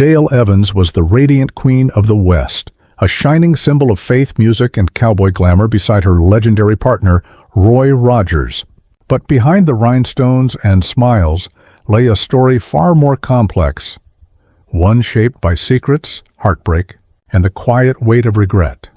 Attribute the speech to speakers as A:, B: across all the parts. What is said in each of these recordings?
A: Dale Evans was the radiant queen of the West, a shining symbol of faith, music, and cowboy glamour beside her legendary partner, Roy Rogers. But behind the rhinestones and smiles lay a story far more complex, one shaped by secrets, heartbreak, and the quiet weight of regret.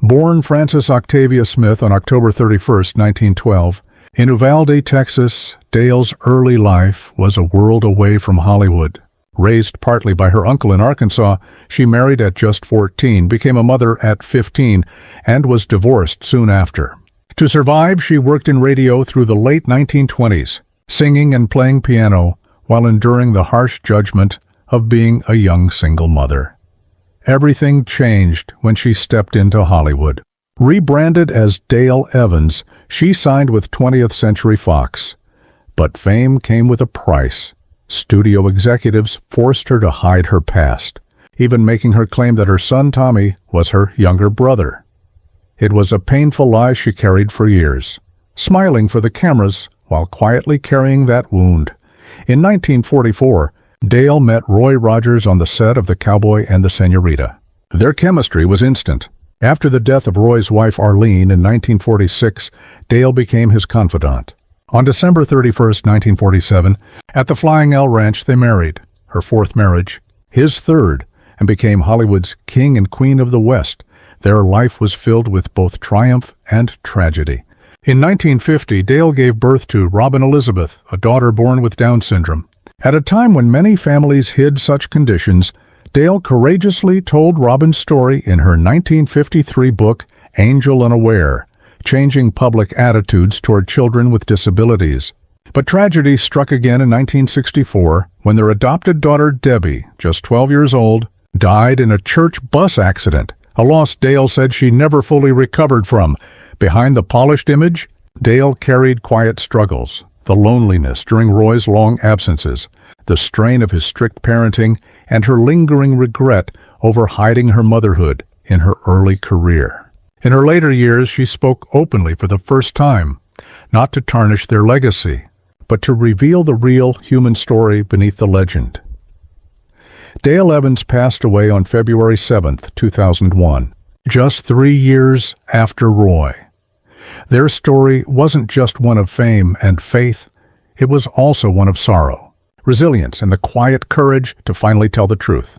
A: Born Frances Octavia Smith on October 31, 1912, in Uvalde, Texas, Dale's early life was a world away from Hollywood. Raised partly by her uncle in Arkansas, she married at just 14, became a mother at 15, and was divorced soon after. To survive, she worked in radio through the late 1920s, singing and playing piano while enduring the harsh judgment of being a young single mother. Everything changed when she stepped into Hollywood. Rebranded as Dale Evans, she signed with 20th Century Fox. But fame came with a price. Studio executives forced her to hide her past, even making her claim that her son Tommy was her younger brother. It was a painful lie she carried for years, smiling for the cameras while quietly carrying that wound. In 1944, Dale met Roy Rogers on the set of The Cowboy and the Senorita. Their chemistry was instant. After the death of Roy's wife Arlene in 1946, Dale became his confidant. On December 31, 1947, at the Flying L Ranch, they married, her fourth marriage, his third, and became Hollywood's king and queen of the West. Their life was filled with both triumph and tragedy. In 1950, Dale gave birth to Robin Elizabeth, a daughter born with Down syndrome. At a time when many families hid such conditions, Dale courageously told Robin's story in her 1953 book, Angel Unaware, changing public attitudes toward children with disabilities. But tragedy struck again in 1964 when their adopted daughter Debbie, just 12 years old, died in a church bus accident, a loss Dale said she never fully recovered from. Behind the polished image, Dale carried quiet struggles, the loneliness during Roy's long absences, the strain of his strict parenting, and her lingering regret over hiding her motherhood in her early career. In her later years, she spoke openly for the first time, not to tarnish their legacy, but to reveal the real human story beneath the legend. Dale Evans passed away on February 7, 2001, just 3 years after Roy. Their story wasn't just one of fame and faith, it was also one of sorrow, resilience, and the quiet courage to finally tell the truth.